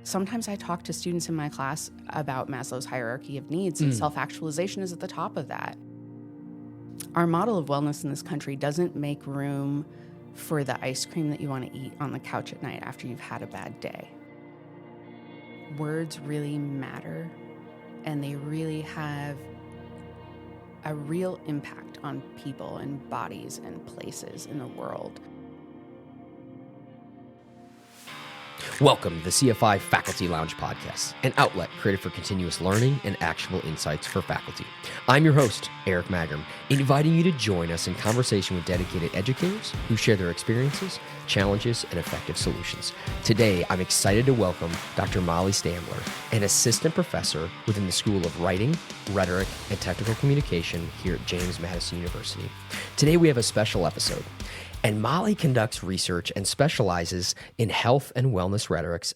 sometimes I talk to students in my class about Maslow's hierarchy of needs, and self-actualization is at the top of that. Our model of wellness in this country doesn't make room for the ice cream that you want to eat on the couch at night after you've had a bad day. Words really matter, and they really have a real impact on people and bodies and places in the world. Welcome to the CFI Faculty Lounge Podcast, an outlet created for continuous learning and actionable insights for faculty. I'm your host, Eric Magrum, inviting you to join us in conversation with dedicated educators who share their experiences, challenges, and effective solutions. Today, I'm excited to welcome Dr. Mollie Stambler, an assistant professor within the School of Writing, Rhetoric, and Technical Communication here at James Madison University. Today, we have a special episode. And Mollie conducts research and specializes in health and wellness rhetorics,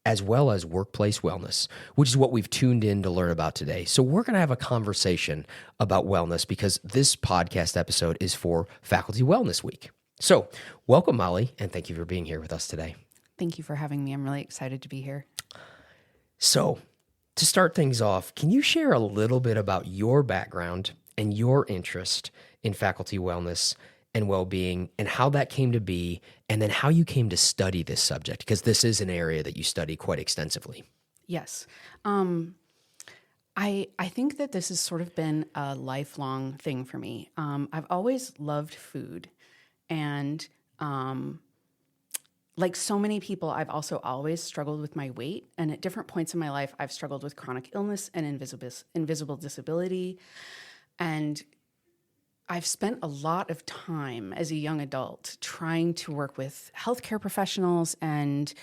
as well as workplace wellness, which is what we've tuned in to learn about today. So we're going to have a conversation about wellness because this podcast episode is for Faculty Wellness Week. So welcome, Mollie, and thank you for being here with us today. Thank you for having me. I'm really excited to be here. So to start things off, can you share a little bit about your background and your interest in faculty wellness and well-being, and how that came to be, and then how you came to study this subject, because this is an area that you study quite extensively. Yes. I think that this has sort of been a lifelong thing for me. I've always loved food, and like so many people, I've also always struggled with my weight, and at different points in my life, I've struggled with chronic illness and invisible disability, and I've spent a lot of time as a young adult trying to work with healthcare professionals and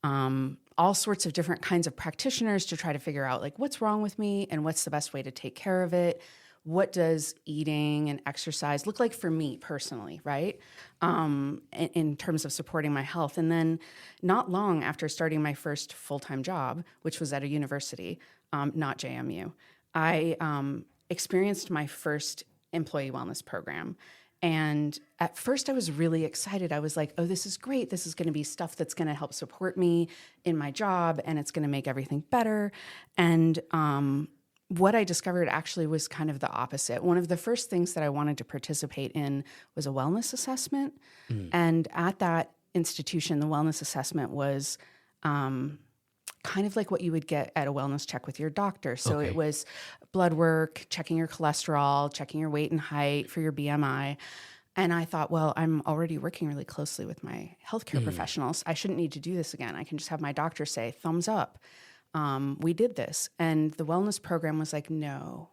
all sorts of different kinds of practitioners to try to figure out like what's wrong with me and what's the best way to take care of it. What does eating and exercise look like for me personally, right? In terms of supporting my health. And then not long after starting my first full-time job, which was at a university, not JMU, I experienced my first employee wellness program. And at first I was really excited. I was like, oh, this is great. This is going to be stuff that's going to help support me in my job, and it's going to make everything better. And what I discovered actually was kind of the opposite. One of the first things that I wanted to participate in was a wellness assessment. And at that institution, the wellness assessment was kind of like what you would get at a wellness check with your doctor. So It was blood work, checking your cholesterol, checking your weight and height for your BMI. And I thought, well, I'm already working really closely with my healthcare professionals. I shouldn't need to do this again. I can just have my doctor say, thumbs up. We did this. And the wellness program was like, no,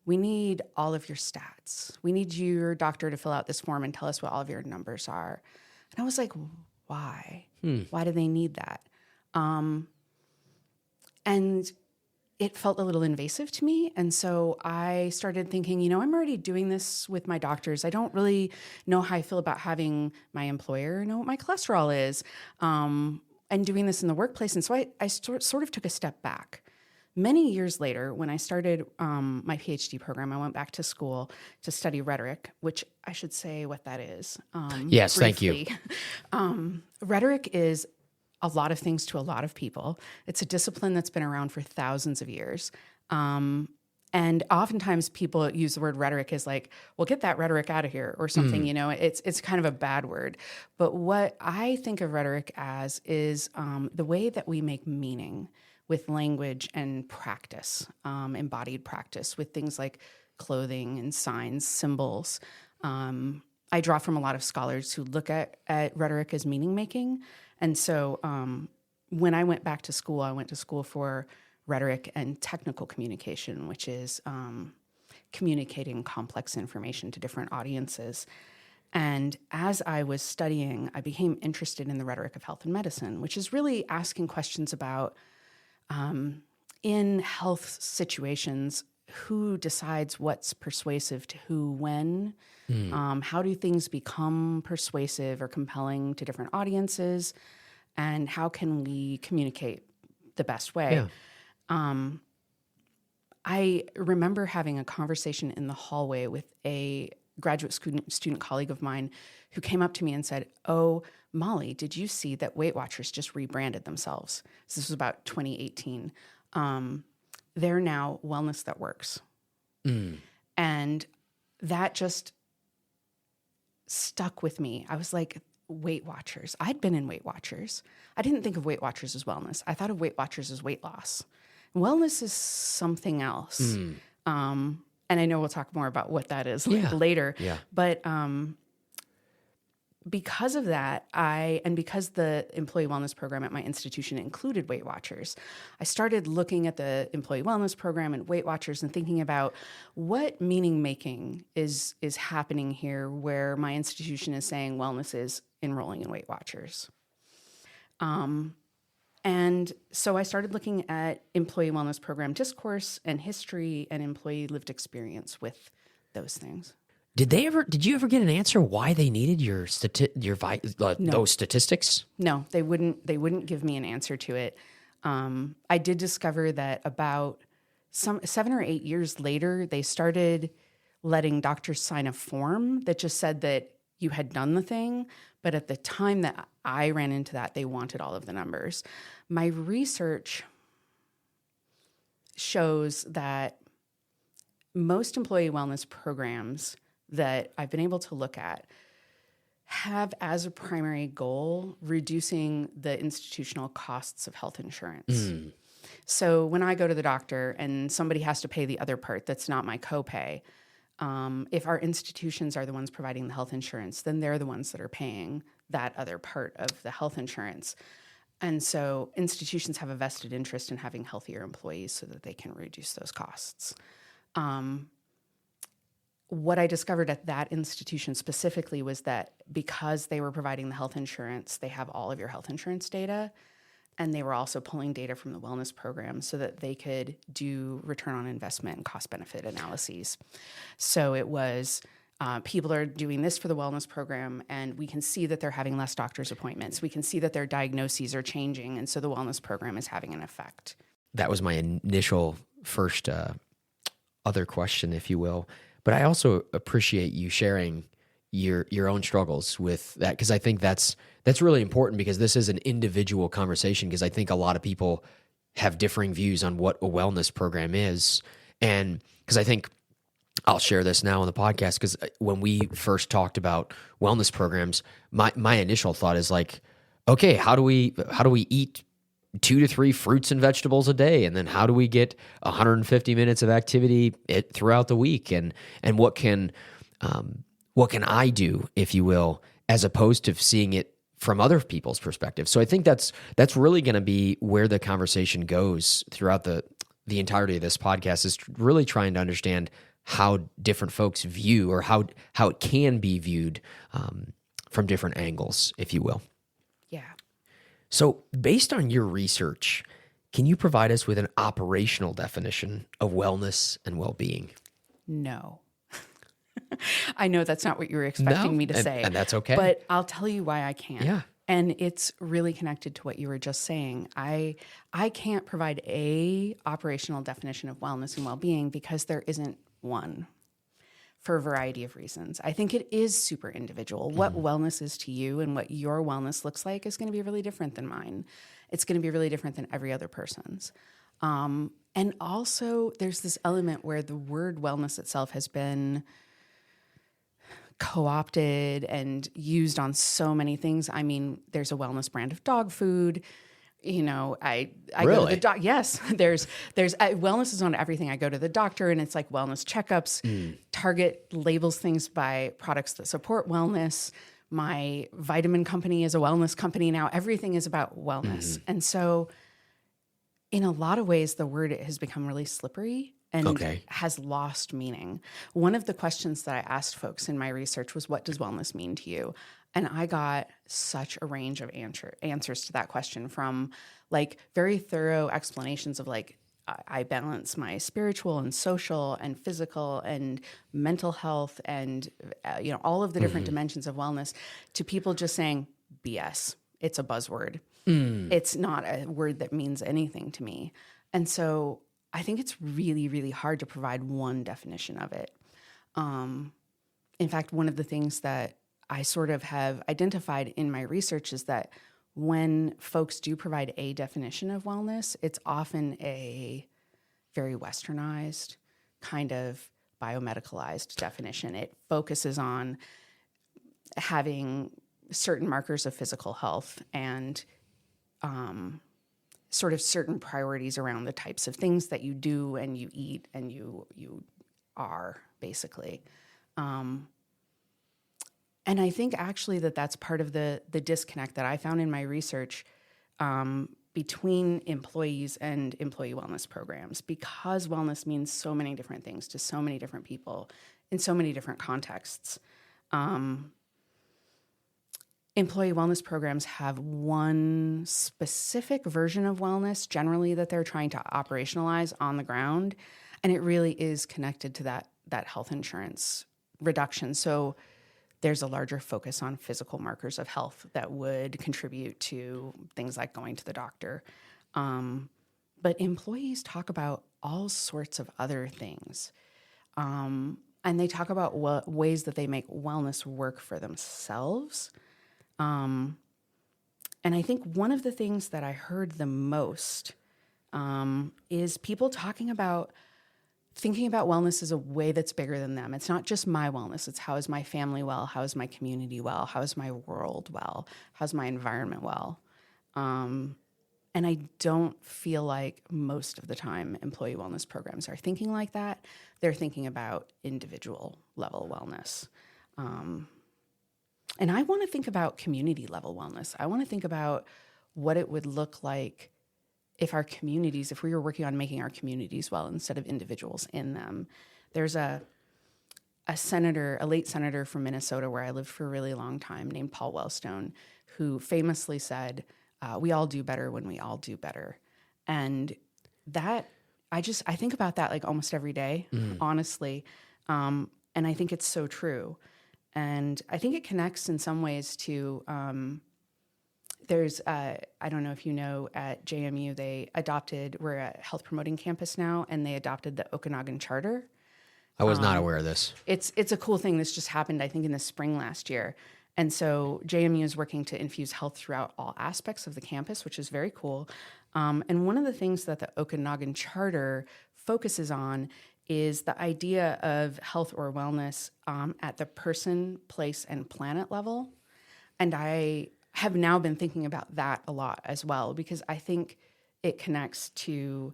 we need all of your stats. We need your doctor to fill out this form and tell us what all of your numbers are. And I was like, why? Why do they need that? And it felt a little invasive to me. And so I started thinking, I'm already doing this with my doctors. I don't really know how I feel about having my employer know what my cholesterol is, and doing this in the workplace. And so I sort of took a step back. Many years later, when I started my PhD program, I went back to school to study rhetoric, which I should say what that is. Yes, briefly. Thank you. Rhetoric is a lot of things to a lot of people. It's a discipline that's been around for thousands of years. And oftentimes people use the word rhetoric as like, well, get that rhetoric out of here or something, it's kind of a bad word. But what I think of rhetoric as is the way that we make meaning with language and practice, embodied practice with things like clothing and signs, symbols. I draw from a lot of scholars who look at rhetoric as meaning making. And so when I went back to school, I went to school for rhetoric and technical communication, which is communicating complex information to different audiences. And as I was studying, I became interested in the rhetoric of health and medicine, which is really asking questions about in health situations, who decides what's persuasive to who when? How do things become persuasive or compelling to different audiences? And how can we communicate the best way? Yeah. I remember having a conversation in the hallway with a graduate student colleague of mine who came up to me and said, oh, Mollie, did you see that Weight Watchers just rebranded themselves? So this was about 2018. They're now Wellness That Works. And that just stuck with me. I was like, Weight Watchers. I'd been in Weight Watchers. I didn't think of Weight Watchers as wellness. I thought of Weight Watchers as weight loss. Wellness is something else. And I know we'll talk more about what that is later. Yeah. But because of that, and because the employee wellness program at my institution included Weight Watchers, I started looking at the employee wellness program and Weight Watchers and thinking about what meaning making is happening here, where my institution is saying wellness is enrolling in Weight Watchers. And so I started looking at employee wellness program discourse and history and employee lived experience with those things. Did you ever get an answer why they needed those statistics? No, they wouldn't give me an answer to it. I did discover that about 7 or 8 years later, they started letting doctors sign a form that just said that you had done the thing. But at the time that I ran into that, they wanted all of the numbers. My research shows that most employee wellness programs that I've been able to look at have as a primary goal reducing the institutional costs of health insurance. So when I go to the doctor and somebody has to pay the other part that's not my copay, if our institutions are the ones providing the health insurance, then they're the ones that are paying that other part of the health insurance. And so institutions have a vested interest in having healthier employees so that they can reduce those costs. What I discovered at that institution specifically was that because they were providing the health insurance, they have all of your health insurance data, and they were also pulling data from the wellness program so that they could do return on investment and cost benefit analyses. So it was people are doing this for the wellness program, and we can see that they're having less doctor's appointments. We can see that their diagnoses are changing, and so the wellness program is having an effect. That was my initial first other question, if you will. But I also appreciate you sharing your own struggles with that, because I think that's really important, because this is an individual conversation, because I think a lot of people have differing views on what a wellness program is. And because I think I'll share this now on the podcast, because when we first talked about wellness programs, my initial thought is like, okay, how do we eat 2 to 3 fruits and vegetables a day? And then how do we get 150 minutes of activity throughout the week? And what can I do, if you will, as opposed to seeing it from other people's perspective? So I think that's really going to be where the conversation goes throughout the entirety of this podcast, is really trying to understand how different folks view, or how it can be viewed from different angles, if you will. Yeah. So based on your research, can you provide us with an operational definition of wellness and well-being? No. I know that's not what you were expecting me to say. And that's okay. But I'll tell you why I can't. Yeah. And it's really connected to what you were just saying. I can't provide a operational definition of wellness and well-being because there isn't one, for a variety of reasons. I think it is super individual. What wellness is to you and what your wellness looks like is going to be really different than mine. It's going to be really different than every other person's. And also, there's this element where the word wellness itself has been co-opted and used on so many things. I mean, there's a wellness brand of dog food. You know, I go to the doctor. Yes, there's wellness is on everything. I go to the doctor and it's like wellness checkups. Target labels things by products that support wellness. My vitamin company is a wellness company now. Everything is about wellness. And so in a lot of ways, the word has become really slippery and has lost meaning. One of the questions that I asked folks in my research was, what does wellness mean to you? And I got such a range of answers to that question, from like very thorough explanations of like, I balance my spiritual and social and physical and mental health and, all of the different dimensions of wellness, to people just saying, BS, it's a buzzword. It's not a word that means anything to me. And so I think it's really, really hard to provide one definition of it. In fact, one of the things that I sort of have identified in my research is that when folks do provide a definition of wellness, it's often a very westernized, kind of biomedicalized definition. It focuses on having certain markers of physical health and sort of certain priorities around the types of things that you do and you eat and you are, basically. And I think actually that's part of the disconnect that I found in my research between employees and employee wellness programs, because wellness means so many different things to so many different people in so many different contexts. Employee wellness programs have one specific version of wellness generally that they're trying to operationalize on the ground, and it really is connected to that health insurance reduction. So there's a larger focus on physical markers of health that would contribute to things like going to the doctor. But employees talk about all sorts of other things. And they talk about ways that they make wellness work for themselves. And I think one of the things that I heard the most is people thinking about wellness as a way that's bigger than them. It's not just my wellness. It's how is my family well? How is my community well? How is my world well? How's my environment well? And I don't feel like most of the time employee wellness programs are thinking like that. They're thinking about individual level wellness. And I want to think about community level wellness. I want to think about what it would look like if we were working on making our communities well instead of individuals in them. There's a late senator from Minnesota where I lived for a really long time named Paul Wellstone, who famously said, we all do better when we all do better. And that, I think about that like almost every day, honestly. And I think it's so true. And I think it connects in some ways to, there's, I don't know if you know, at JMU, we're a health promoting campus now, and they adopted the Okanagan Charter. I was not aware of this. It's a cool thing. This just happened, I think, in the spring last year. And so JMU is working to infuse health throughout all aspects of the campus, which is very cool. And one of the things that the Okanagan Charter focuses on is the idea of health or wellness at the person, place, and planet level. And I have now been thinking about that a lot as well, because I think it connects to,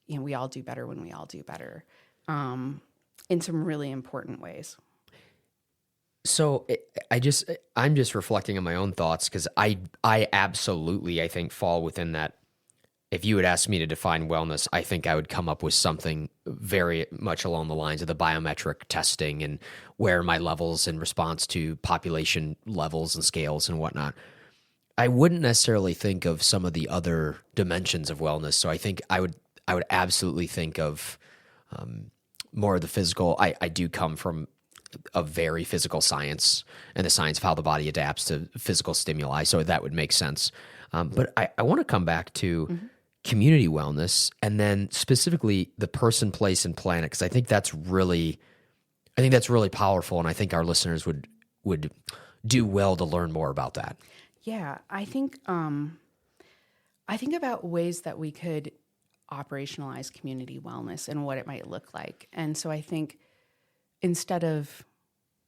we all do better when we all do better in some really important ways. So I'm just reflecting on my own thoughts, because I absolutely, I think, fall within that. If you had asked me to define wellness, I think I would come up with something very much along the lines of the biometric testing and where my levels in response to population levels and scales and whatnot. I wouldn't necessarily think of some of the other dimensions of wellness. So I think I would absolutely think of more of the physical. I do come from a very physical science and the science of how the body adapts to physical stimuli. So that would make sense. But I want to come back to community wellness, and then specifically the person, place, and planet, because I think that's really powerful, and I think our listeners would do well to learn more about that. Yeah, I think about ways that we could operationalize community wellness and what it might look like. And so I think instead of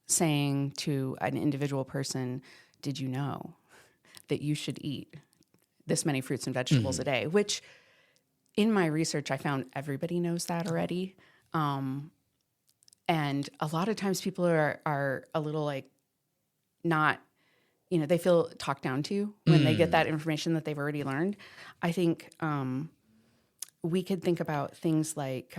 saying to an individual person, did you know that you should eat this many fruits and vegetables a day, which in my research, I found everybody knows that already. And a lot of times people are a little like not, they feel talked down to when they get that information that they've already learned. I think we could think about things like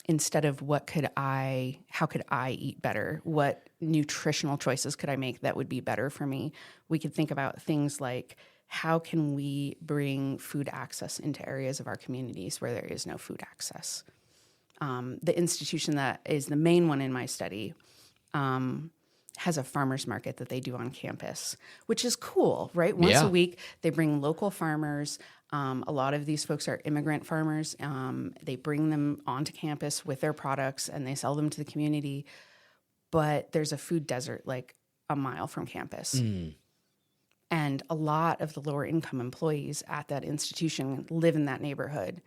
instead of how could I eat better? What nutritional choices could I make that would be better for me? We could think about things like, how can we bring food access into areas of our communities where there is no food access? The institution that is the main one in my study has a farmer's market that they do on campus, which is cool, right? Once a week, they bring local farmers. A lot of these folks are immigrant farmers. They bring them onto campus with their products and they sell them to the community. but there's a food desert like a mile from campus. And a lot of the lower income employees at that institution live in that neighborhood.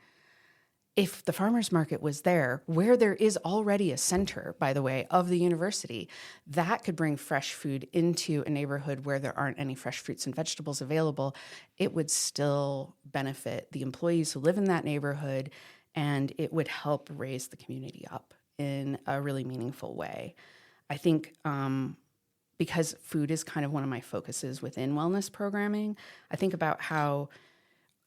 If the farmers market was there, where there is already a center, by the way, of the university, that could bring fresh food into a neighborhood where there aren't any fresh fruits and vegetables available. It would still benefit the employees who live in that neighborhood, and it would help raise the community up in a really meaningful way. I think because food is kind of one of my focuses within wellness programming, I think about how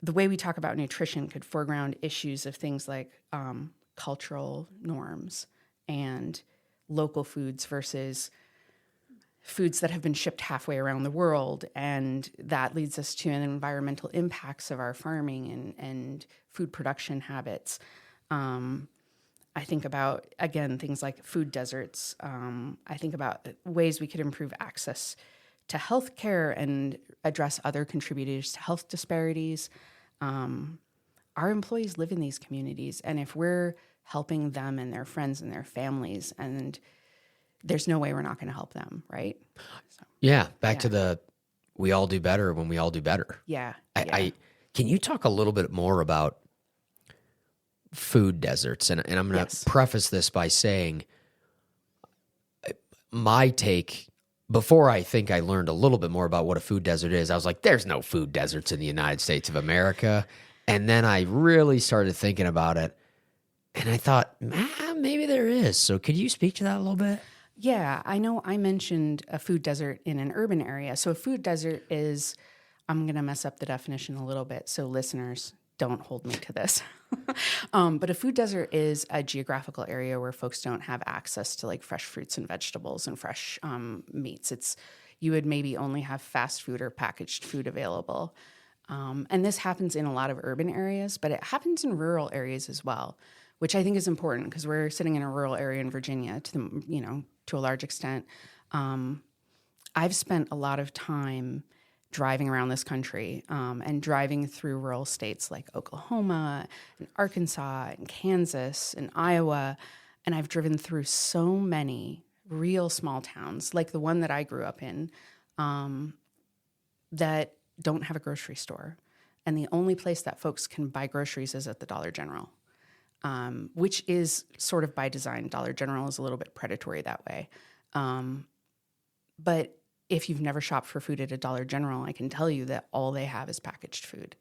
the way we talk about nutrition could foreground issues of things like cultural norms and local foods versus foods that have been shipped halfway around the world. And that leads us to environmental impacts of our farming and food production habits. I think about, again, things like food deserts. I think about ways we could improve access to healthcare and address other contributors to health disparities. Our employees live in these communities, and if we're helping them and their friends and their families, and there's no way we're not going to help them, right? So, back to the we all do better when we all do better. I can you talk a little bit more about food deserts? And I'm going to preface this by saying my take, before I think I learned a little bit more about what a food desert is, I was like, there's no food deserts in the United States of America. And then I really started thinking about it, and I thought, maybe there is. So could you speak to that a little bit? Yeah, I know I mentioned a food desert in an urban area. So a food desert is, I'm going to mess up the definition a little bit, so listeners, don't hold me to this. But a food desert is a geographical area where folks don't have access to like fresh fruits and vegetables and fresh meats. You would maybe only have fast food or packaged food available. And this happens in a lot of urban areas, but it happens in rural areas as well, which I think is important because we're sitting in a rural area in Virginia to a large extent. I've spent a lot of time driving around this country and driving through rural states like Oklahoma and Arkansas and Kansas and Iowa. And I've driven through so many real small towns, like the one that I grew up in, that don't have a grocery store. And the only place that folks can buy groceries is at the Dollar General, which is sort of by design. Dollar General is a little bit predatory that way. But if you've never shopped for food at a Dollar General, I can tell you that all they have is packaged food,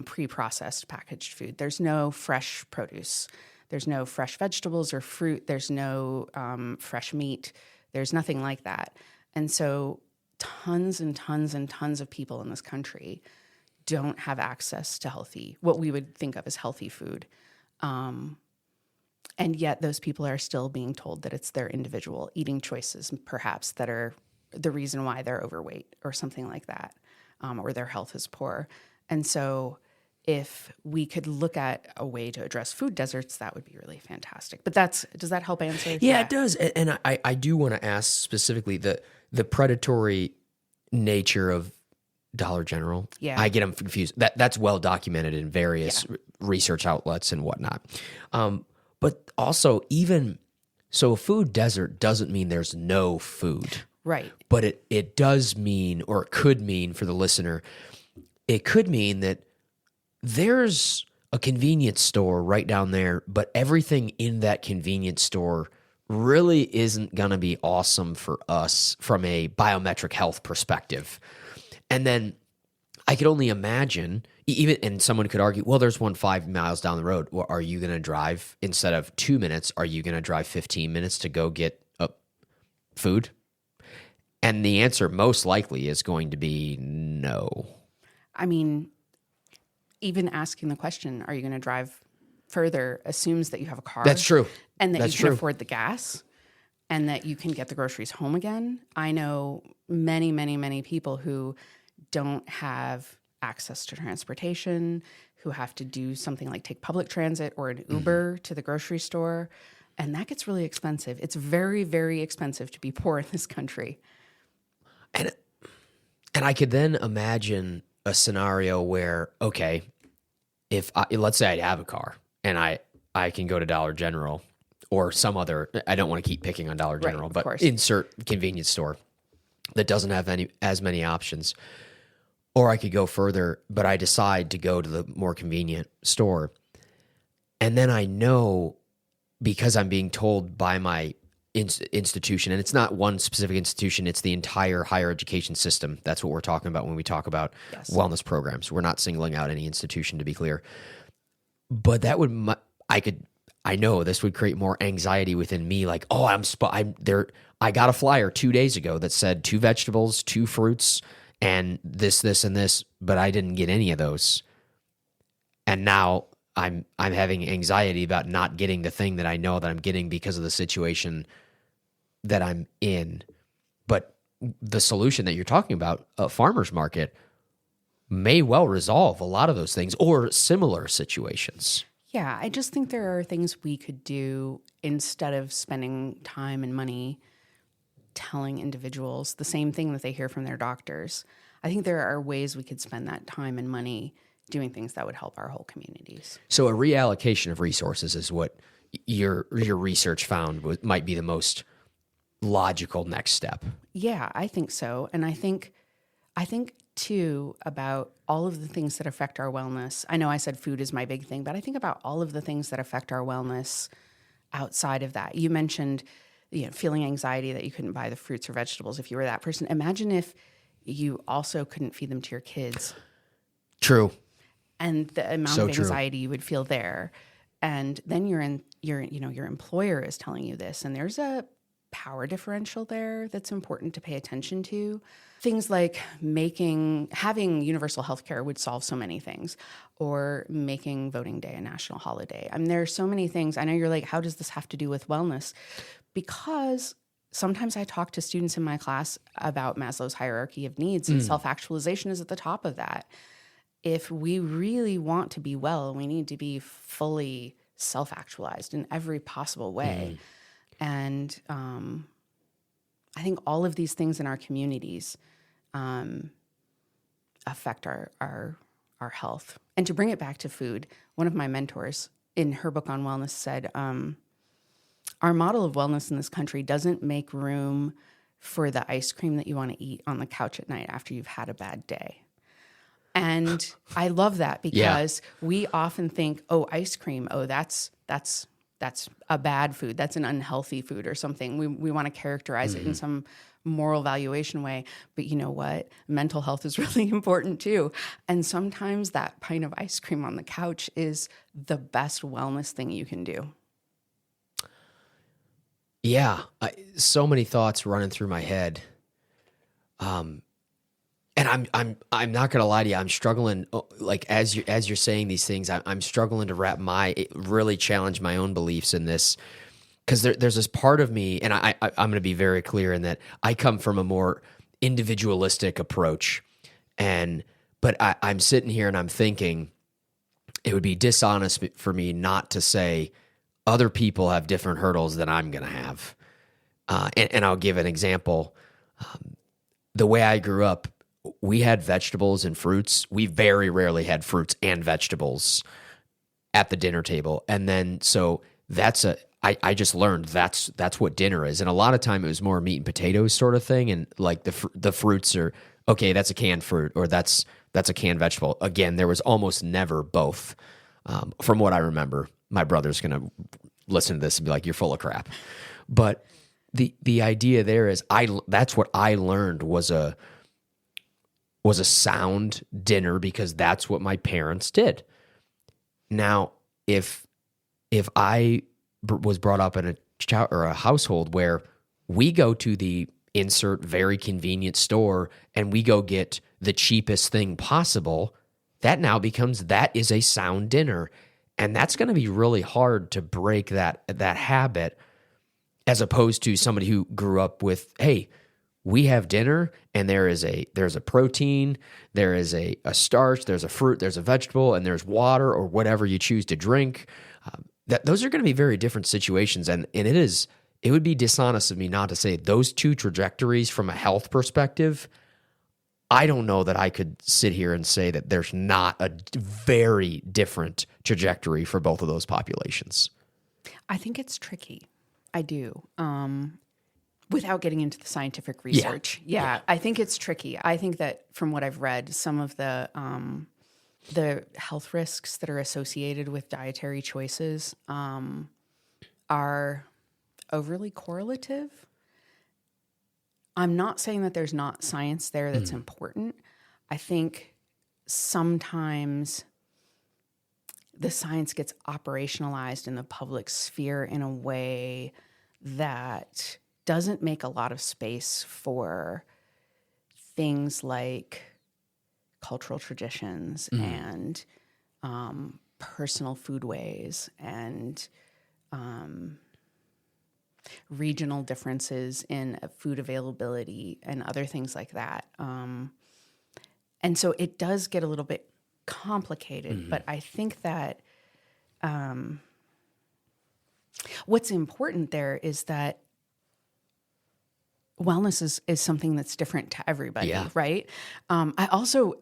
pre-processed packaged food. There's no fresh produce. There's no fresh vegetables or fruit. There's no fresh meat. There's nothing like that. And so tons and tons and tons of people in this country don't have access to what we would think of as healthy food. And yet those people are still being told that it's their individual eating choices, perhaps, that are the reason why they're overweight or something like that, or their health is poor. And so if we could look at a way to address food deserts, that would be really fantastic. But does that help answer? Yeah, it does. And I do want to ask specifically the predatory nature of Dollar General. Yeah. I get them confused. That's well documented in various research outlets and whatnot. But also, so a food desert doesn't mean there's no food. Right. But it does mean, or it could mean for the listener, it could mean that there's a convenience store right down there, but everything in that convenience store really isn't going to be awesome for us from a biometric health perspective. And then I could only imagine, and someone could argue, well, there's one 5 miles down the road. Well, are you going to drive, instead of 2 minutes, are you going to drive 15 minutes to go get food? And the answer most likely is going to be no. I mean, even asking the question, are you going to drive further, assumes that you have a car. That's true. And that That's you can true. afford the gas and that you can get the groceries home again. I know many, many, many people who don't have access to transportation, who have to do something like take public transit or an Uber to the grocery store. And that gets really expensive. It's very, very expensive to be poor in this country. And I could then imagine a scenario where, okay, let's say I have a car and I can go to Dollar General or some other, I don't want to keep picking on Dollar General, of but course. insert convenience store that doesn't have as many options. Or I could go further, but I decide to go to the more convenient store. And then I know, because I'm being told by my institution, and it's not one specific institution, it's the entire higher education system. That's what we're talking about when we talk about wellness programs. We're not singling out any institution, to be clear. But that would, I know this would create more anxiety within me. Like, oh, I'm there. I got a flyer 2 days ago that said 2 vegetables, 2 fruits, and this, and this, but I didn't get any of those. And now I'm having anxiety about not getting the thing that I know that I'm getting because of the situation that I'm in. But the solution that you're talking about, a farmer's market, may well resolve a lot of those things or similar situations. Yeah, I just think there are things we could do instead of spending time and money telling individuals the same thing that they hear from their doctors. I think there are ways we could spend that time and money doing things that would help our whole communities. So a reallocation of resources is what your research found might be the most logical next step. Yeah, I think so. And I think too about all of the things that affect our wellness. I know I said food is my big thing, but I think about all of the things that affect our wellness outside of that. You mentioned, feeling anxiety that you couldn't buy the fruits or vegetables if you were that person. Imagine if you also couldn't feed them to your kids. True. And the amount of anxiety you would feel there. And then your employer is telling you this, and there's a power differential there that's important to pay attention to. Things like having universal health care would solve so many things, or making voting day a national holiday. I mean, there are so many things. I know you're like, how does this have to do with wellness? Because sometimes I talk to students in my class about Maslow's hierarchy of needs, and self-actualization is at the top of that. If we really want to be well, we need to be fully self-actualized in every possible way. And I think all of these things in our communities affect our health. And to bring it back to food, one of my mentors in her book on wellness said, our model of wellness in this country doesn't make room for the ice cream that you want to eat on the couch at night after you've had a bad day. And I love that because we often think, oh, ice cream, oh, that's a bad food. That's an unhealthy food or something. We want to characterize it in some moral valuation way. But you know what? Mental health is really important too. And sometimes that pint of ice cream on the couch is the best wellness thing you can do. Yeah. So many thoughts running through my head. And I'm not gonna lie to you. I'm struggling. Like as you're saying these things, I'm struggling to really challenge my own beliefs in this, because there's this part of me, and I'm going to be very clear in that I come from a more individualistic approach, but I'm sitting here and I'm thinking it would be dishonest for me not to say other people have different hurdles than I'm going to have, and I'll give an example. The way I grew up, we had vegetables and fruits. We very rarely had fruits and vegetables at the dinner table. And then, so I just learned that's what dinner is. And a lot of time it was more meat and potatoes sort of thing. And like the fruits are, okay, that's a canned fruit, or that's a canned vegetable. Again, there was almost never both. From what I remember, my brother's going to listen to this and be like, you're full of crap. But the idea there is that's what I learned was a sound dinner, because that's what my parents did. Now, if I was brought up in a household where we go to the insert very convenient store and we go get the cheapest thing possible, that now becomes, that is a sound dinner. And that's going to be really hard to break that habit, as opposed to somebody who grew up with, hey, we have dinner and there's a protein, there is a starch, there's a fruit, there's a vegetable, and there's water or whatever you choose to drink. Those are going to be very different situations. And it would be dishonest of me not to say those two trajectories from a health perspective, I don't know that I could sit here and say that there's not a very different trajectory for both of those populations. I think it's tricky. I do. Without getting into the scientific research. Yeah. I think it's tricky. I think that from what I've read, some of the health risks that are associated with dietary choices are overly correlative. I'm not saying that there's not science there that's important. I think sometimes the science gets operationalized in the public sphere in a way that doesn't make a lot of space for things like cultural traditions and personal foodways and regional differences in food availability and other things like that. And so it does get a little bit complicated, but I think that what's important there is that wellness is something that's different to everybody, right? I also,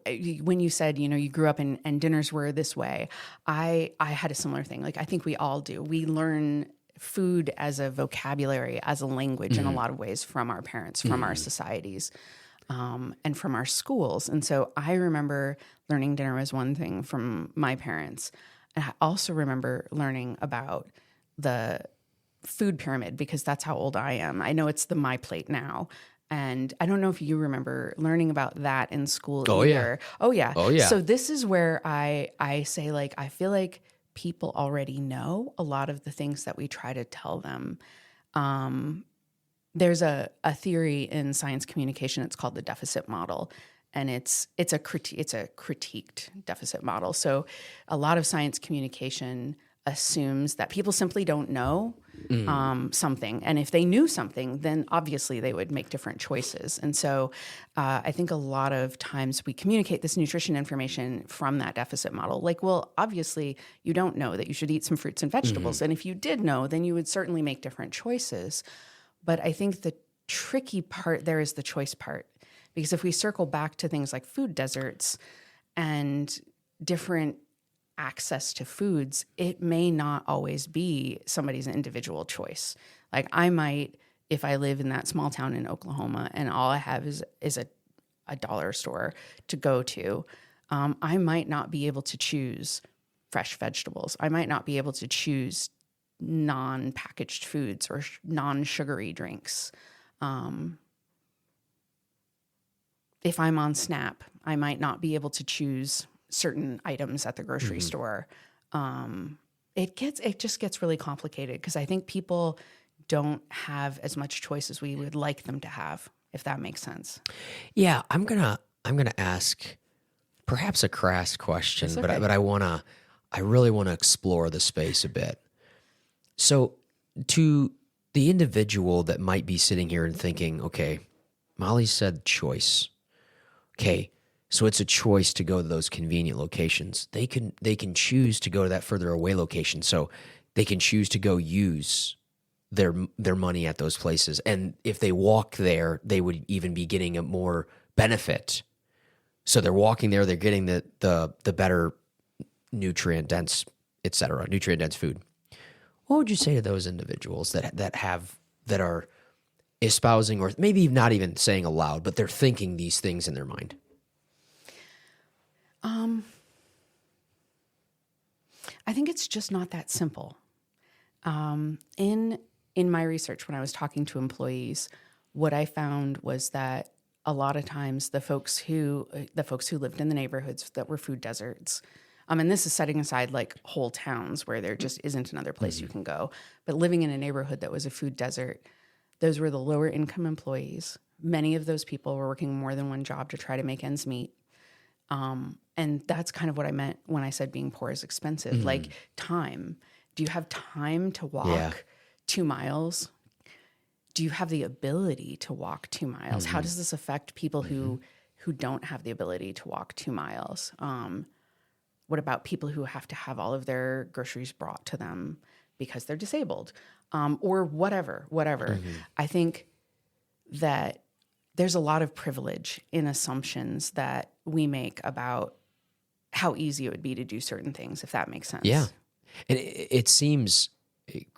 when you said, you grew up and dinners were this way, I had a similar thing. Like, I think we all do. We learn food as a vocabulary, as a language in a lot of ways from our parents, from our societies, and from our schools. And so I remember learning dinner was one thing from my parents. And I also remember learning about the food pyramid because that's how old I am. I know it's the My Plate now. And I don't know if you remember learning about that in school either. Oh, yeah. So this is where I say, like, I feel like people already know a lot of the things that we try to tell them. There's a theory in science communication. It's called the deficit model. And it's a critiqued deficit model. So a lot of science communication assumes that people simply don't know something. And if they knew something, then obviously they would make different choices. And so I think a lot of times we communicate this nutrition information from that deficit model. Like, well, obviously you don't know that you should eat some fruits and vegetables. And if you did know, then you would certainly make different choices. But I think the tricky part there is the choice part. Because if we circle back to things like food deserts and different access to foods, it may not always be somebody's individual choice. Like, I might, if I live in that small town in Oklahoma and all I have is a dollar store to go to, I might not be able to choose fresh vegetables. I might not be able to choose non-packaged foods or non-sugary drinks. If I'm on SNAP, I might not be able to choose certain items at the grocery store. It just gets really complicated because I think people don't have as much choice as we would like them to have, if that makes sense. Yeah, I'm gonna ask perhaps a crass question, but I really wanna explore the space a bit. So, to the individual that might be sitting here and thinking, okay, Mollie said choice. Okay, so it's a choice to go to those convenient locations. They can choose to go to that further away location. So they can choose to go use their money at those places. And if they walk there, they would even be getting a more benefit. So they're walking there, they're getting the better nutrient dense, nutrient dense food. What would you say to those individuals that are espousing, or maybe not even saying aloud, but they're thinking these things in their mind? I think it's just not that simple. In my research, when I was talking to employees, what I found was that a lot of times the folks who lived in the neighborhoods that were food deserts, and this is setting aside like whole towns where there just isn't another place you can go, but living in a neighborhood that was a food desert, those were the lower income employees. Many of those people were working more than one job to try to make ends meet. And that's kind of what I meant when I said being poor is expensive. Like, time. Do you have time to walk 2 miles? Do you have the ability to walk 2 miles? How does this affect people who don't have the ability to walk 2 miles? What about people who have to have all of their groceries brought to them because they're disabled? Or whatever. I think that there's a lot of privilege in assumptions that we make about how easy it would be to do certain things, if that makes sense. Yeah. And it seems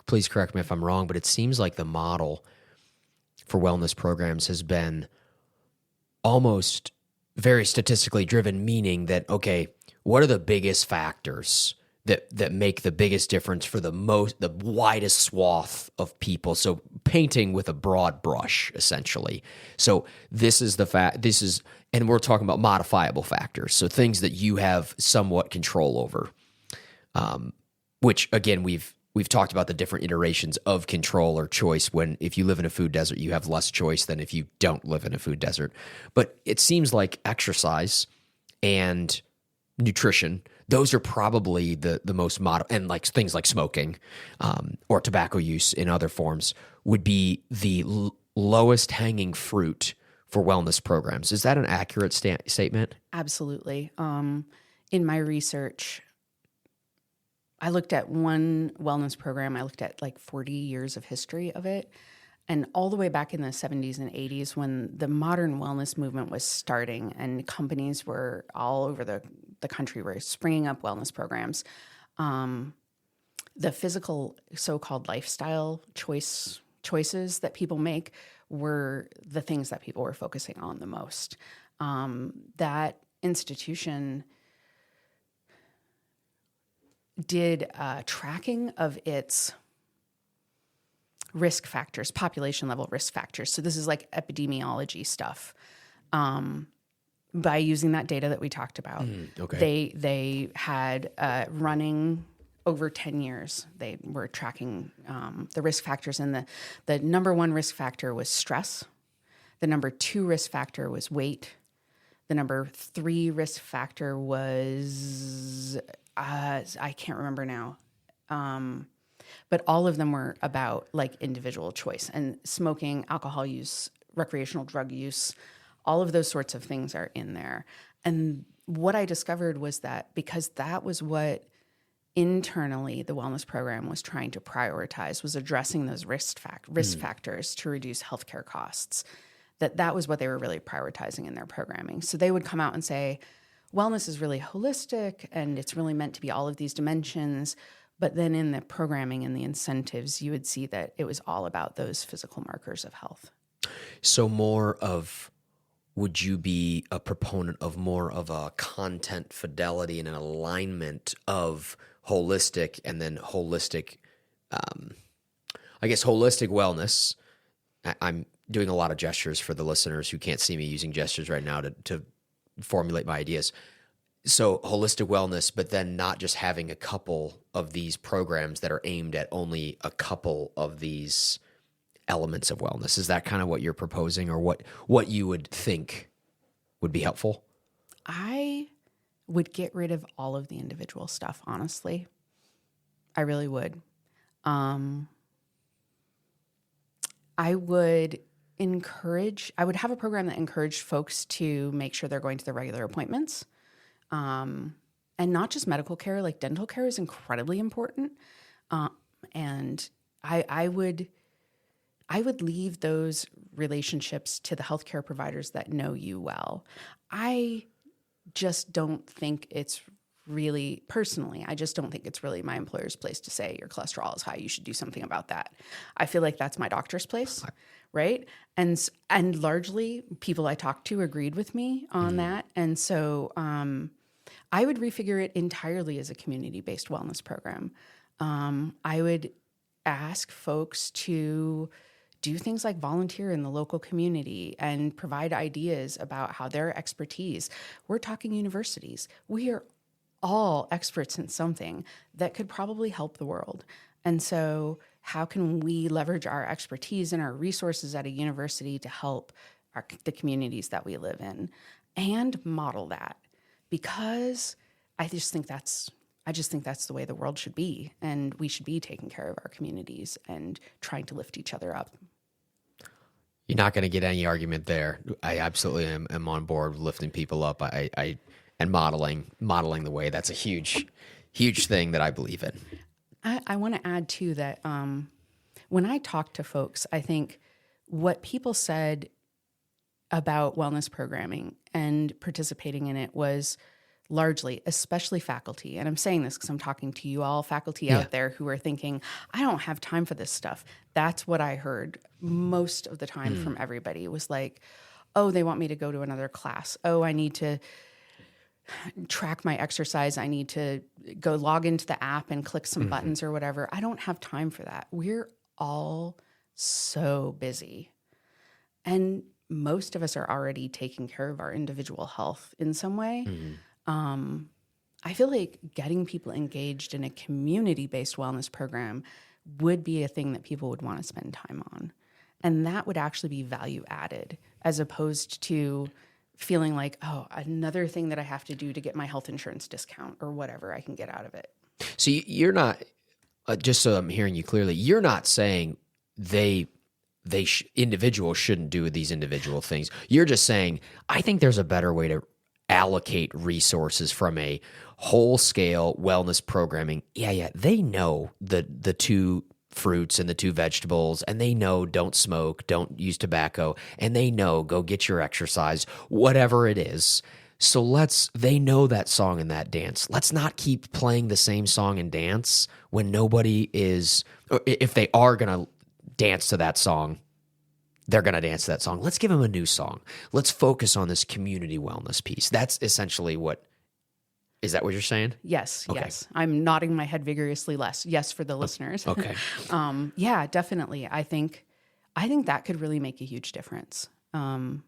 please correct me if I'm wrong, but it seems like the model for wellness programs has been almost very statistically driven, meaning that, okay, what are the biggest factors that make the biggest difference for the widest swath of people? So painting with a broad brush, essentially. So this is and we're talking about modifiable factors. So things that you have somewhat control over, which again, we've talked about the different iterations of control or choice. When if you live in a food desert, you have less choice than if you don't live in a food desert. But it seems like exercise and nutrition, those are probably the most and like things like smoking or tobacco use in other forms would be the lowest hanging fruit for wellness programs. Is that an accurate statement? Absolutely. In my research, I looked at one wellness program. I looked at like 40 years of history of it. And all the way back in the 70s and 80s, when the modern wellness movement was starting and companies were all over the country were springing up wellness programs, the physical so-called lifestyle choices that people make were the things that people were focusing on the most. That institution did tracking of its risk factors, population level risk factors. So this is like epidemiology stuff. By using that data that we talked about, okay. they had running over 10 years. They were tracking the risk factors, and the number one risk factor was stress. The number two risk factor was weight. The number three risk factor was I can't remember now. But all of them were about like individual choice, and smoking, alcohol use, recreational drug use, all of those sorts of things are in there. And what I discovered was that because that was what internally the wellness program was trying to prioritize, was addressing those risk factors to reduce healthcare costs, that was what they were really prioritizing in their programming. So they would come out and say, wellness is really holistic and it's really meant to be all of these dimensions. But then in the programming and the incentives, you would see that it was all about those physical markers of health. So would you be a proponent of more of a content fidelity and an alignment of holistic and then holistic, holistic wellness? I'm doing a lot of gestures for the listeners who can't see me using gestures right now to formulate my ideas. So holistic wellness, but then not just having a couple of these programs that are aimed at only a couple of these elements of wellness. Is that kind of what you're proposing, or what you would think would be helpful? I would get rid of all of the individual stuff, honestly. I really would. I would have a program that encouraged folks to make sure they're going to their regular appointments. And not just medical care, like dental care is incredibly important. And I would leave those relationships to the healthcare providers that know you well. I just don't think it's really, personally, I just don't think it's really my employer's place to say your cholesterol is high, you should do something about that. I feel like that's my doctor's place, right? And largely people I talked to agreed with me on that. And so I would refigure it entirely as a community-based wellness program. I would ask folks to do things like volunteer in the local community and provide ideas about how their expertise. We're talking universities. We are all experts in something that could probably help the world. And so how can we leverage our expertise and our resources at a university to help the communities that we live in and model that? Because I just think that's the way the world should be, and we should be taking care of our communities and trying to lift each other up. You're not going to get any argument there. I absolutely am on board with lifting people up. And modeling the way. That's a huge thing that I believe in. I want to add too that when I talk to folks, I think what people said about wellness programming and participating in it was largely, especially faculty, and I'm saying this because I'm talking to you all faculty out there who are thinking, I don't have time for this stuff. That's what I heard most of the time from everybody. It was like, oh, they want me to go to another class. Oh, I need to track my exercise. I need to go log into the app and click some buttons or whatever. I don't have time for that. We're all so busy. And most of us are already taking care of our individual health in some way. I feel like getting people engaged in a community-based wellness program would be a thing that people would want to spend time on. And that would actually be value added, as opposed to feeling like, oh, another thing that I have to do to get my health insurance discount or whatever I can get out of it. So you're not, just so I'm hearing you clearly, you're not saying individuals shouldn't do these individual things. You're just saying, I think there's a better way to allocate resources from a whole scale wellness programming. Yeah. They know the two fruits and the two vegetables, and they know don't smoke, don't use tobacco, and they know go get your exercise, whatever it is. So they know that song and that dance. Let's not keep playing the same song and dance when nobody is, or if they are going to dance to that song, they're going to dance to that song. Let's give them a new song. Let's focus on this community wellness piece. That's essentially is that what you're saying? Yes, okay. Yes. I'm nodding my head vigorously yes for the listeners. Okay. Yeah, definitely. I think that could really make a huge difference. And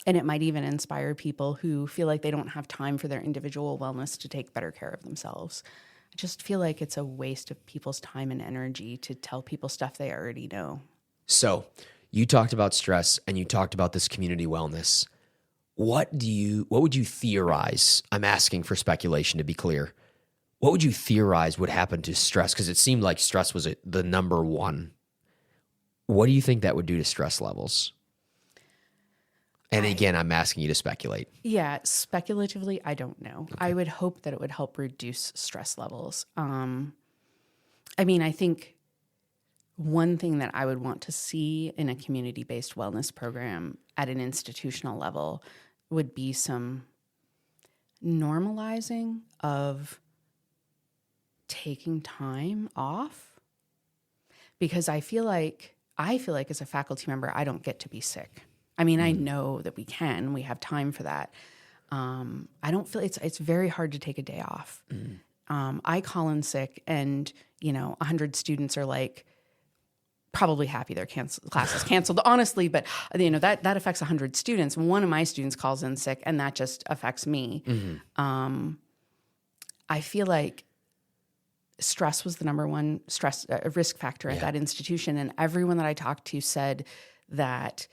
it might even inspire people who feel like they don't have time for their individual wellness to take better care of themselves. I just feel like it's a waste of people's time and energy to tell people stuff they already know. So you talked about stress and you talked about this community wellness. What would you theorize? I'm asking for speculation to be clear. What would you theorize would happen to stress? Because it seemed like stress was the number one. What do you think that would do to stress levels? And again, I'm asking you to speculate. Yeah, speculatively, I don't know. Okay. I would hope that it would help reduce stress levels. I think one thing that I would want to see in a community-based wellness program at an institutional level would be some normalizing of taking time off. Because I feel like as a faculty member, I don't get to be sick. I know that we have time for that. I don't feel it's very hard to take a day off. I call in sick and, 100 students are like, probably happy their class is canceled, honestly, but that affects 100 students. One of my students calls in sick, and that just affects me. I feel like stress was the number one risk factor at that institution, and everyone that I talked to said that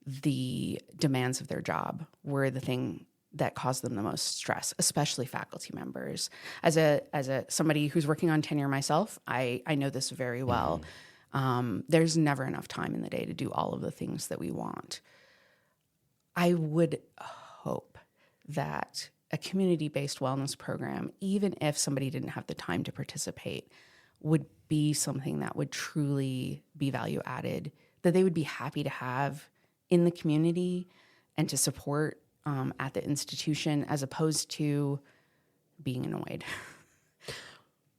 the demands of their job were the thing that caused them the most stress, especially faculty members. As somebody who's working on tenure myself, I know this very well. There's never enough time in the day to do all of the things that we want. I would hope that a community-based wellness program, even if somebody didn't have the time to participate, would be something that would truly be value added, that they would be happy to have in the community and to support at the institution, as opposed to being annoyed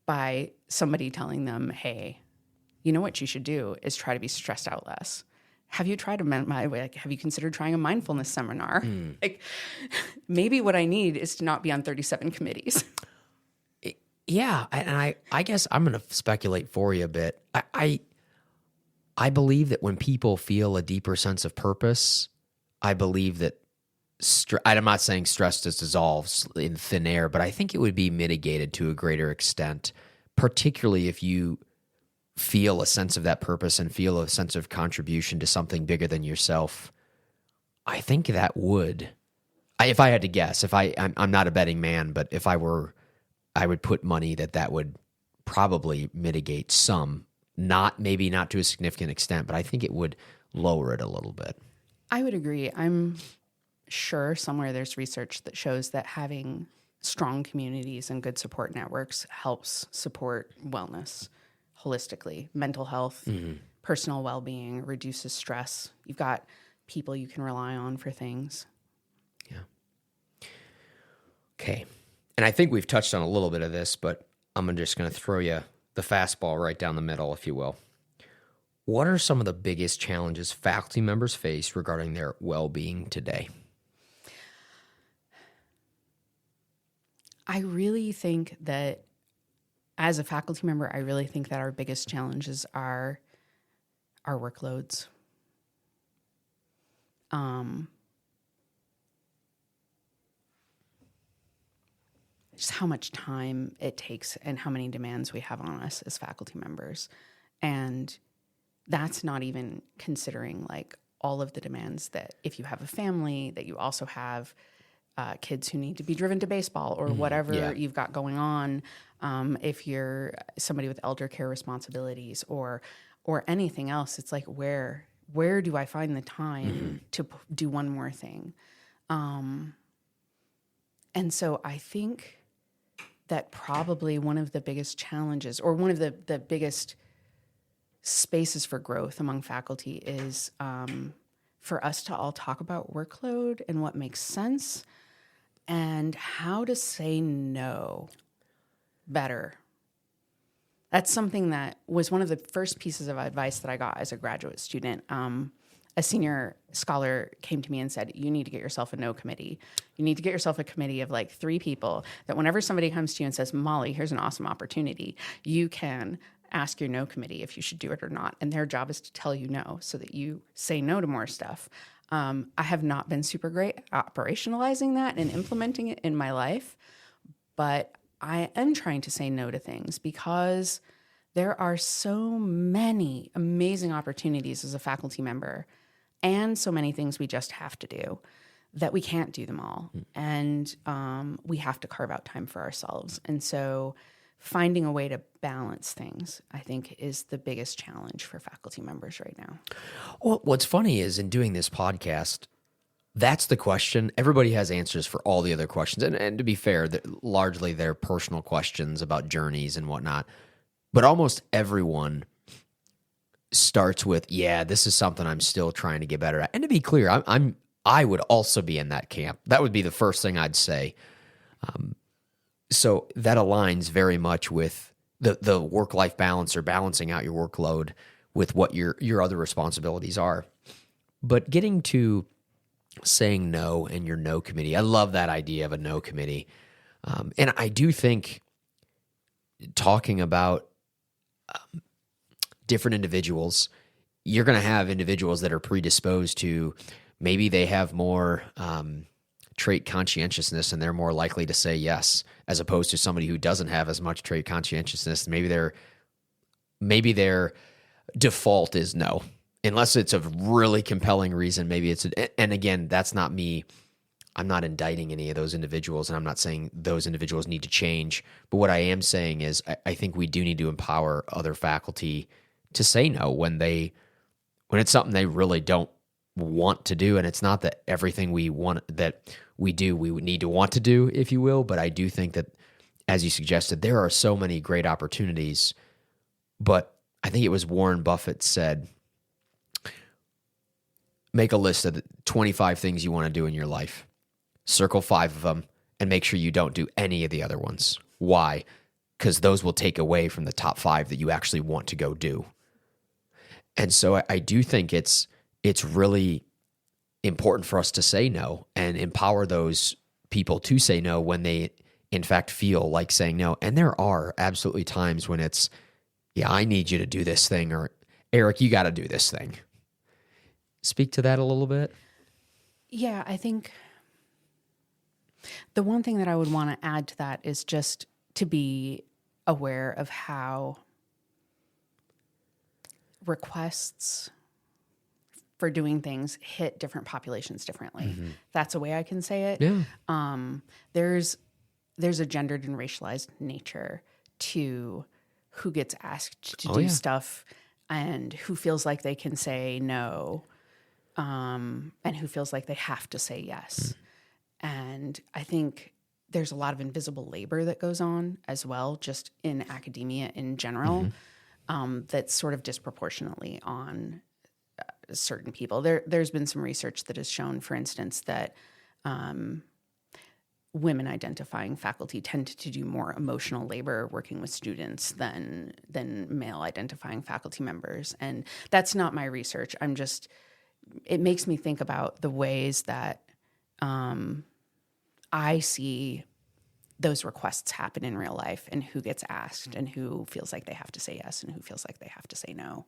by somebody telling them, hey, you know what you should do is try to be stressed out less. Have you have you considered trying a mindfulness seminar? Maybe what I need is to not be on 37 committees. Yeah, and I guess I'm going to speculate for you a bit. I believe that when people feel a deeper sense of purpose, I believe that I'm not saying stress just dissolves in thin air, but I think it would be mitigated to a greater extent, particularly if you feel a sense of that purpose and feel a sense of contribution to something bigger than yourself. I think that would, if I had to guess, I'm not a betting man, but if I were, I would put money that would probably mitigate some, maybe not to a significant extent, but I think it would lower it a little bit. I would agree. I'm sure somewhere there's research that shows that having strong communities and good support networks helps support wellness holistically, mental health, personal well-being, reduces stress. You've got people you can rely on for things. Yeah. Okay. And I think we've touched on a little bit of this, but I'm just going to throw you the fastball right down the middle, if you will. What are some of the biggest challenges faculty members face regarding their well-being today? I really think that as a faculty member, I really think that our biggest challenges are our workloads. Just how much time it takes and how many demands we have on us as faculty members. And that's not even considering like all of the demands that if you have a family, that you also have kids who need to be driven to baseball or whatever you've got going on. If you're somebody with elder care responsibilities or anything else, it's like, where do I find the time to do one more thing? And so I think that probably one of the biggest challenges or one of the biggest spaces for growth among faculty is for us to all talk about workload and what makes sense and how to say no better. That's something that was one of the first pieces of advice that I got as a graduate student. A senior scholar came to me and said, you need to get yourself a no committee. You need to get yourself a committee of like 3 people that whenever somebody comes to you and says, Mollie, here's an awesome opportunity, you can ask your no committee if you should do it or not. And their job is to tell you no so that you say no to more stuff. I have not been super great at operationalizing that and implementing it in my life, but I am trying to say no to things because there are so many amazing opportunities as a faculty member and so many things we just have to do that we can't do them all. And we have to carve out time for ourselves. And so finding a way to balance things, I think, is the biggest challenge for faculty members right now. Well, what's funny is in doing this podcast, that's the question. Everybody has answers for all the other questions. And to be fair, largely they're personal questions about journeys and whatnot. But almost everyone starts with, yeah, this is something I'm still trying to get better at. And to be clear, I would also be in that camp. That would be the first thing I'd say. So that aligns very much with the work-life balance or balancing out your workload with what your other responsibilities are. But getting to saying no and your no committee, I love that idea of a no committee. And I do think talking about different individuals, you're going to have individuals that are predisposed to, maybe they have more trait conscientiousness and they're more likely to say yes, as opposed to somebody who doesn't have as much trait conscientiousness. Maybe their default is no, unless it's a really compelling reason. Maybe it's, and again, that's not me. I'm not indicting any of those individuals, and I'm not saying those individuals need to change. But what I am saying is I think we do need to empower other faculty to say no when it's something they really don't want to do. And it's not that everything we want that we do, we would need to want to do, if you will. But I do think that, as you suggested, there are so many great opportunities. But I think it was Warren Buffett said, make a list of the 25 things you want to do in your life. Circle 5 of them and make sure you don't do any of the other ones. Why? Because those will take away from the top 5 that you actually want to go do. And so I do think it's really important for us to say no and empower those people to say no when they, in fact, feel like saying no. And there are absolutely times when it's, yeah, I need you to do this thing, or Eric, you got to do this thing. Speak to that a little bit. Yeah, I think the one thing that I would want to add to that is just to be aware of how requests for doing things hit different populations differently. Mm-hmm. That's a way I can say it. Yeah. There's a gendered and racialized nature to who gets asked to do stuff and who feels like they can say no, and who feels like they have to say yes. And I think there's a lot of invisible labor that goes on as well, just in academia in general, that's sort of disproportionately on certain people. There's been some research that has shown, for instance, that women identifying faculty tend to do more emotional labor working with students than male identifying faculty members. And that's not my research. It makes me think about the ways that I see those requests happen in real life, and who gets asked and who feels like they have to say yes and who feels like they have to say no,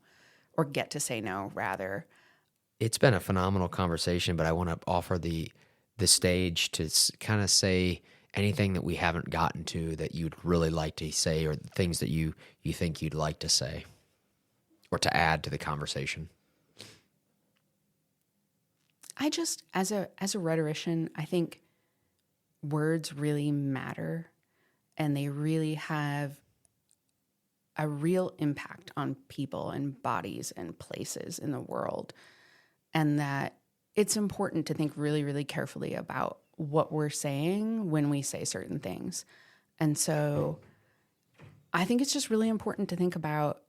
or get to say no rather. It's been a phenomenal conversation, but I want to offer the stage to kind of say anything that we haven't gotten to that you'd really like to say, or things that you think you'd like to say or to add to the conversation. I just, as a rhetorician, I think words really matter, and they really have a real impact on people and bodies and places in the world. And that it's important to think really, really carefully about what we're saying when we say certain things. And so I think it's just really important to think about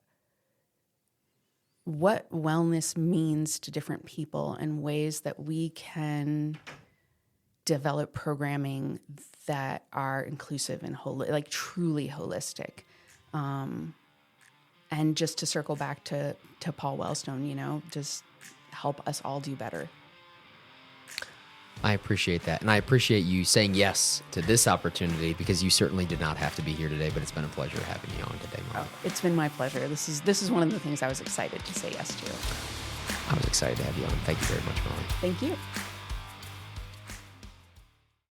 what wellness means to different people and ways that we can develop programming that are inclusive and truly holistic. And just to circle back to Paul Wellstone, just help us all do better. I appreciate that. And I appreciate you saying yes to this opportunity, because you certainly did not have to be here today, but it's been a pleasure having you on today, Mollie. Oh, it's been my pleasure. This is one of the things I was excited to say yes to. I was excited to have you on. Thank you very much, Mollie. Thank you.